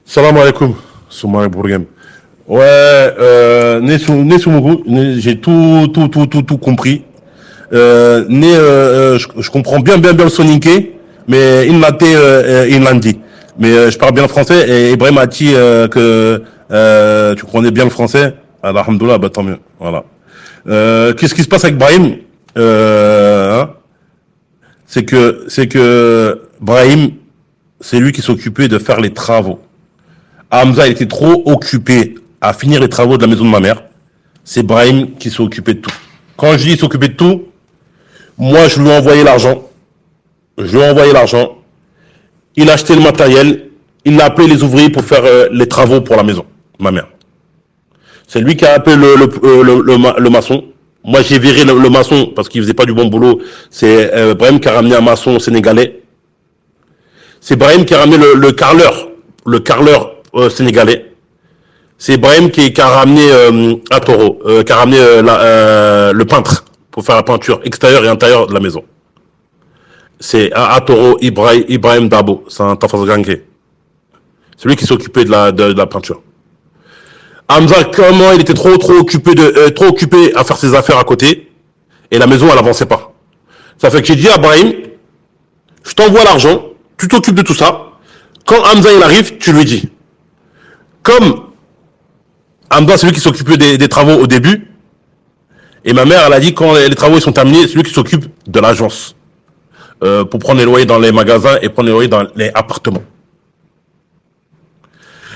Salam alaikum, Soumari Bourgem. Ouais, Nesumugu, j'ai tout compris. Je comprends bien le soninké, mais il m'a été inlandi. Mais je parle bien le français et Ibrahim a dit que tu connais bien le français. Alhamdoulilah, bah tant mieux. Voilà. Qu'est-ce qui se passe avec Brahim hein c'est que Brahim, c'est lui qui s'occupait de faire les travaux. Hamza était trop occupé à finir les travaux de la maison de ma mère. C'est Brahim qui s'est occupé de tout. Quand je dis s'occuper de tout, moi je lui ai envoyé l'argent. Je lui ai envoyé l'argent. Il a acheté le matériel. Il a appelé les ouvriers pour faire les travaux pour la maison, ma mère. C'est lui qui a appelé le maçon. Moi j'ai viré le maçon parce qu'il faisait pas du bon boulot. C'est Brahim qui a ramené un maçon sénégalais. C'est Brahim qui a ramené le carreleur sénégalais. C'est Ibrahim qui a ramené à Taureau, qui a ramené le peintre pour faire la peinture extérieure et intérieure de la maison. C'est à Taureau Ibrahim Dabo, c'est un Tafas Ganké. C'est lui qui s'occupait de la peinture. Hamza, comment il était trop occupé à faire ses affaires à côté, et la maison elle avançait pas. Ça fait que j'ai dit à Ibrahim, je t'envoie l'argent, tu t'occupes de tout ça. Quand Hamza il arrive, tu lui dis. Comme Hamza, c'est lui qui s'occupait des travaux au début. Et ma mère, elle a dit quand les travaux sont terminés, c'est lui qui s'occupe de l'agence. Pour prendre les loyers dans les magasins et prendre les loyers dans les appartements.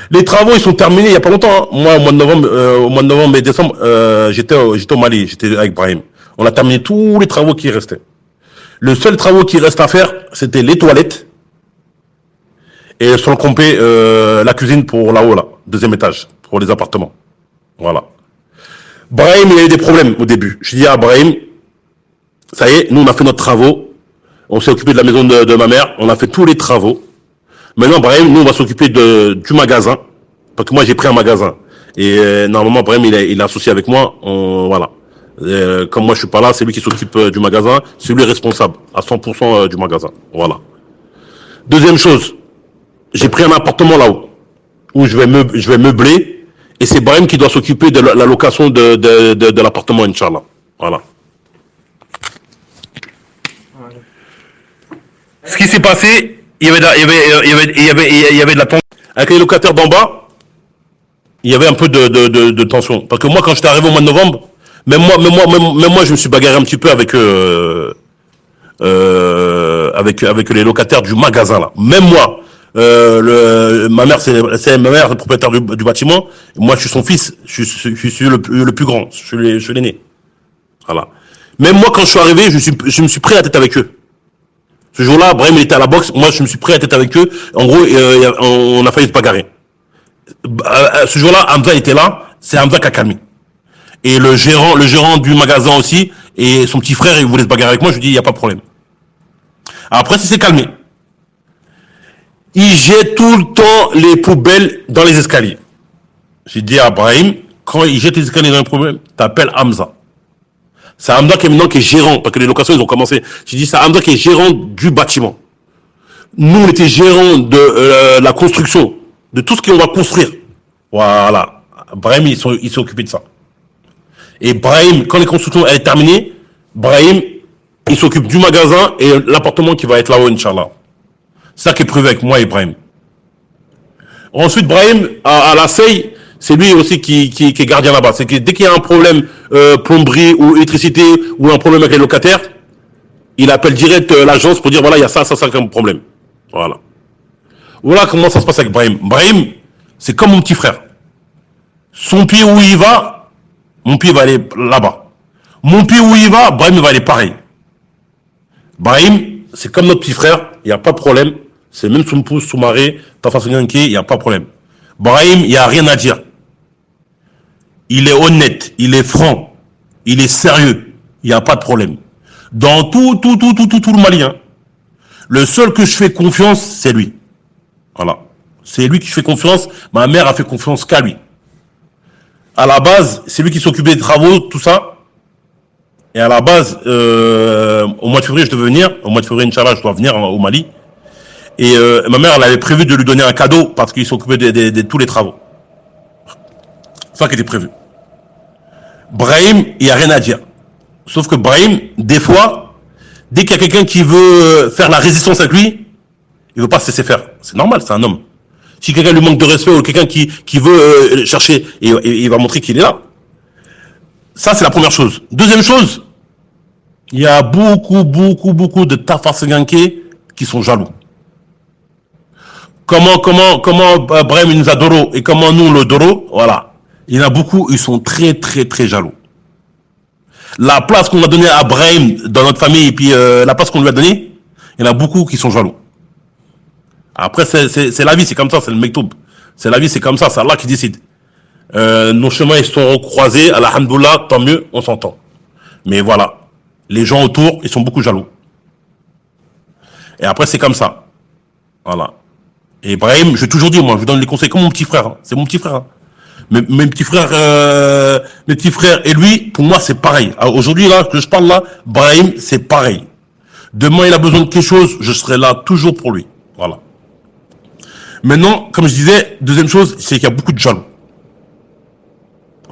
Les travaux, ils sont terminés il n'y a pas longtemps. Hein. Moi, au mois de novembre et décembre, j'étais au Mali, j'étais avec Brahim. On a terminé tous les travaux qui restaient. Le seul travaux qui reste à faire, c'était les toilettes. Et sur le compé, la cuisine pour là-haut, là, deuxième étage, pour les appartements. Voilà. Brahim, il a eu des problèmes au début. Je dis à Brahim, ça y est, nous on a fait notre travaux, on s'est occupé de la maison de ma mère, on a fait tous les travaux. Maintenant, Brahim, nous on va s'occuper du magasin, parce que moi j'ai pris un magasin. Et normalement, Brahim, il est associé avec moi, voilà. Comme moi je suis pas là, c'est lui qui s'occupe du magasin, c'est lui responsable à 100% du magasin. Voilà. Deuxième chose, j'ai pris un appartement là-haut, où je vais meubler. Et c'est Brahim qui doit s'occuper de la location de l'appartement, Inch'Allah. Voilà. Ce qui s'est passé, il y avait de la tension. Avec les locataires d'en bas, il y avait un peu de tension. Parce que moi, quand j'étais arrivé au mois de novembre, même moi, je me suis bagarré un petit peu avec avec les locataires du magasin là. Même moi. Ma mère, c'est ma mère, le propriétaire du bâtiment. Moi, je suis son fils. Je suis le plus grand. Je suis l'aîné. Voilà. Même moi, quand je suis arrivé, je me suis pris la tête avec eux. Ce jour-là, Brahim il était à la boxe. Moi, je me suis pris la tête avec eux. En gros, on a failli se bagarrer. Ce jour-là, Hamza était là. C'est Hamza qui a calmé. Et le gérant du magasin aussi, et son petit frère, il voulait se bagarrer avec moi. Je lui dis, il n'y a pas de problème. Après, c'est calmé. Il jette tout le temps les poubelles dans les escaliers. J'ai dit à Brahim, quand il jette les escaliers dans les poubelles, t'appelles Hamza. C'est Hamza qui est gérant, parce que les locations, ils ont commencé. J'ai dit, c'est Hamza qui est gérant du bâtiment. Nous, on était gérant de la construction, de tout ce qu'on va construire. Voilà. Brahim, il s'est occupé de ça. Et Brahim, quand les constructions sont terminées, Brahim, il s'occupe du magasin et l'appartement qui va être là-haut, Inch'Allah. C'est ça qui est prévu avec moi et Brahim. Ensuite, Brahim, à la CEI, c'est lui aussi qui est gardien là-bas. C'est que dès qu'il y a un problème plomberie ou électricité ou un problème avec les locataires, il appelle direct l'agence pour dire voilà, il y a ça comme problème. Voilà. Voilà comment ça se passe avec Brahim. Brahim, c'est comme mon petit frère. Son pied où il va, mon pied va aller là-bas. Mon pied où il va, Brahim va aller pareil. Brahim, c'est comme notre petit frère, il n'y a pas de problème. C'est même son pouce, son maré, ta façon de il n'y a pas de problème. Brahim, il n'y a rien à dire. Il est honnête, il est franc, il est sérieux, il n'y a pas de problème. Dans tout le Mali, hein, le seul que je fais confiance, c'est lui. Voilà. C'est lui qui je fais confiance. Ma mère a fait confiance qu'à lui. À la base, c'est lui qui s'occupait des travaux, tout ça. Et à la base, au mois de février, je devais venir. Au mois de février, Inch'Allah, je dois venir au Mali. Et ma mère, elle avait prévu de lui donner un cadeau parce qu'il s'occupait de tous les travaux. C'est ça qui était prévu. Brahim, il n'y a rien à dire. Sauf que Brahim, des fois, dès qu'il y a quelqu'un qui veut faire la résistance avec lui, il veut pas se laisser faire. C'est normal, c'est un homme. Si quelqu'un lui manque de respect ou quelqu'un qui veut chercher, et il va montrer qu'il est là. Ça, c'est la première chose. Deuxième chose, il y a beaucoup de Tafarseganké qui sont jaloux. Comment Brahim nous a Doro et comment nous le Doro, voilà. Il y en a beaucoup, ils sont très jaloux. La place qu'on a donnée à Brahim dans notre famille et puis la place qu'on lui a donnée, il y en a beaucoup qui sont jaloux. Après, c'est la vie, c'est comme ça, c'est le mektoub. C'est la vie, c'est comme ça, c'est Allah qui décide. Nos chemins, ils sont croisés, alhamdoulilah, tant mieux, on s'entend. Mais voilà, les gens autour, ils sont beaucoup jaloux. Et après, c'est comme ça. Voilà. Et Ibrahim, je toujours dit, moi, je donne les conseils comme mon petit frère. Hein. C'est mon petit frère. Hein. Mes petits frères et lui, pour moi, c'est pareil. Aujourd'hui, là, que je parle là, Brahim, c'est pareil. Demain, il a besoin de quelque chose, je serai là toujours pour lui. Voilà. Maintenant, comme je disais, deuxième chose, c'est qu'il y a beaucoup de jaloux.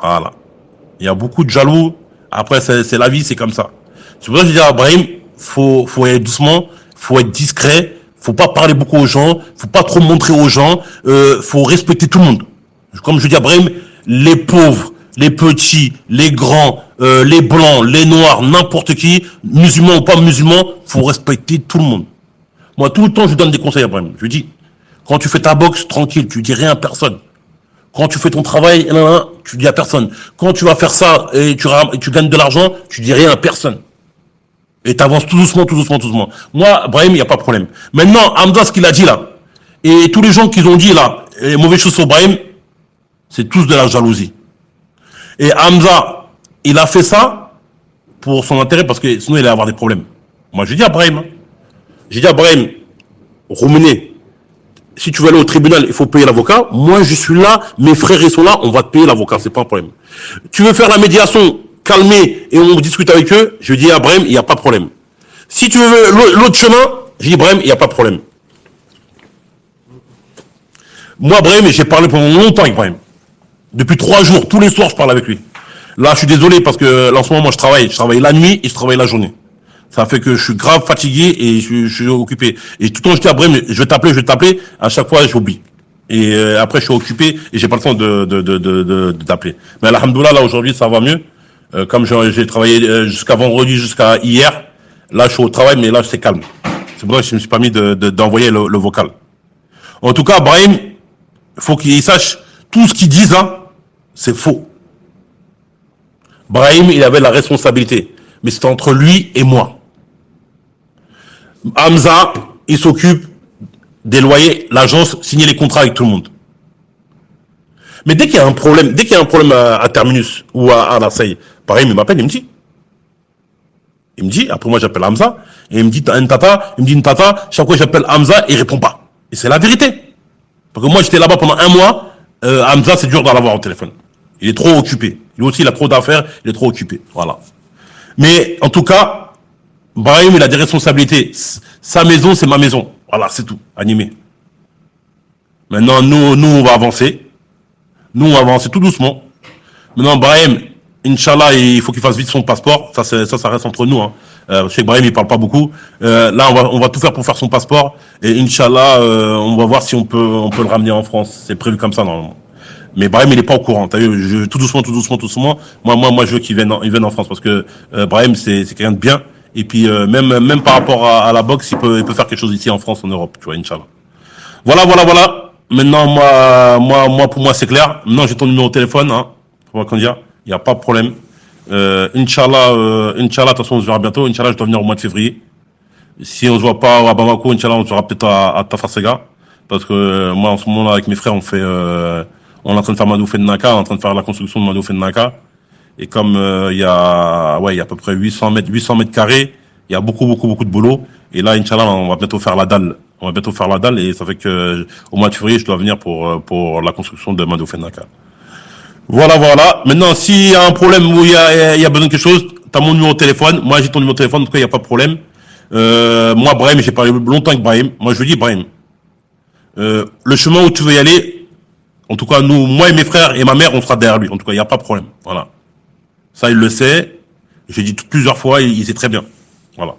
Voilà. Il y a beaucoup de jaloux. Après, c'est la vie, c'est comme ça. C'est pour ça que je dis à Brahim, faut aller doucement, faut être discret, faut pas parler beaucoup aux gens, faut pas trop montrer aux gens, faut respecter tout le monde. Comme je dis à Brahim, les pauvres, les petits, les grands, les blancs, les noirs, n'importe qui, musulmans ou pas musulmans, faut respecter tout le monde. Moi, tout le temps, je donne des conseils à Brahim. Je lui dis, quand tu fais ta boxe, tranquille, tu dis rien à personne. Quand tu fais ton travail, tu dis à personne. Quand tu vas faire ça et tu gagnes de l'argent, tu dis rien à personne. Et t'avances tout doucement. Moi, Brahim, il n'y a pas de problème. Maintenant, Hamza, ce qu'il a dit là, et tous les gens qui ont dit là, les mauvaises choses sur Brahim, c'est tous de la jalousie. Et Hamza, il a fait ça pour son intérêt parce que sinon il allait avoir des problèmes. Moi, j'ai dit à Brahim, Roumené, si tu veux aller au tribunal, il faut payer l'avocat. Moi, je suis là, mes frères ils sont là, on va te payer l'avocat, c'est pas un problème. Tu veux faire la médiation, calmer et on discute avec eux, je dis à Brahim, il n'y a pas de problème. Si tu veux l'autre chemin, je dis Brahim, il n'y a pas de problème. Moi, Brahim, j'ai parlé pendant longtemps avec Brahim. Depuis 3 jours, tous les soirs, je parle avec lui. Là, je suis désolé parce que là, en ce moment, moi, je travaille la nuit et je travaille la journée. Ça fait que je suis grave fatigué et je suis occupé. Et tout le temps, je dis à Brahim, je vais t'appeler. À chaque fois, j'oublie. Et après, je suis occupé et j'ai pas le temps de t'appeler. Mais alhamdoulilah, là, aujourd'hui, ça va mieux. Comme j'ai travaillé jusqu'à vendredi, jusqu'à hier, là, je suis au travail, mais là, c'est calme. C'est pour ça que je me suis pas mis d'envoyer le vocal. En tout cas, Brahim, faut qu'il sache, tout ce qu'ils disent là, c'est faux. Brahim, il avait la responsabilité. Mais c'était entre lui et moi. Hamza, il s'occupe des loyers, l'agence, signer les contrats avec tout le monde. Mais dès qu'il y a un problème, à Terminus ou à Marseille, Brahim, il m'appelle, il me dit, après moi j'appelle Hamza, et il me dit une tata, chaque fois que j'appelle Hamza, il répond pas. Et c'est la vérité. Parce que moi j'étais là-bas pendant 1 mois, Hamza c'est dur d'en avoir au téléphone. Il est trop occupé. Lui aussi il a trop d'affaires, il est trop occupé. Voilà. Mais en tout cas, Brahim il a des responsabilités. Sa maison c'est ma maison. Voilà, c'est tout. Animé. Maintenant nous on va avancer. Nous on va avancer tout doucement. Maintenant Brahim, Inch'Allah, il faut qu'il fasse vite son passeport. Ça reste entre nous. Hein. Je sais que Brahim il parle pas beaucoup. Là on va tout faire pour faire son passeport. Et Inch'Allah, on va voir si on peut le ramener en France. C'est prévu comme ça normalement. Mais Brahim il est pas au courant. T'as vu, tout doucement. Moi je veux qu'il vienne en France parce que Brahim c'est quelqu'un de bien. Et puis même par rapport à la boxe, il peut faire quelque chose ici en France, en Europe. Tu vois, Inch'Allah. Voilà. Maintenant moi pour moi c'est clair. Maintenant j'ai ton numéro de téléphone. Hein, pour voir qu'on dit. Il n'y a pas de problème. Inch'Allah, de toute façon, on se verra bientôt. Inch'Allah, je dois venir au mois de février. Si on ne se voit pas à Bamako, Inch'Allah, on se verra peut-être à Tafarsega. Parce que moi, en ce moment-là, avec mes frères, on est en train de faire Madoufé de Naka, on est en train de faire la construction de Madoufé de Naka. Et comme il y a à peu près 800 mètres carrés, il y a beaucoup de boulot. Et là, Inch'Allah, on va bientôt faire la dalle. Et ça fait que au mois de février, je dois venir pour la construction de Madoufé de Naka. Voilà. Maintenant, s'il y a un problème où il y a besoin de quelque chose, t'as mon numéro de téléphone. Moi, j'ai ton numéro de téléphone. En tout cas, il n'y a pas de problème. Moi, Brahim, j'ai parlé longtemps avec Brahim. Moi, je lui dis, Brahim, Le chemin où tu veux y aller, en tout cas, nous, moi et mes frères et ma mère, on sera derrière lui. En tout cas, il n'y a pas de problème. Voilà. Ça, il le sait. J'ai dit plusieurs fois, il sait très bien. Voilà.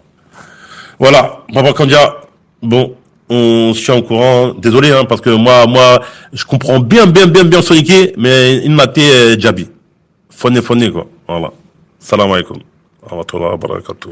Voilà, Papa Kandia. Bon, on se tient au courant. Désolé, hein, parce que moi, je comprends bien Soniké, mais il m'a été Djabi. Foné, quoi. Voilà. Salam alaikum. Wa rahmatullahi wa barakatuh.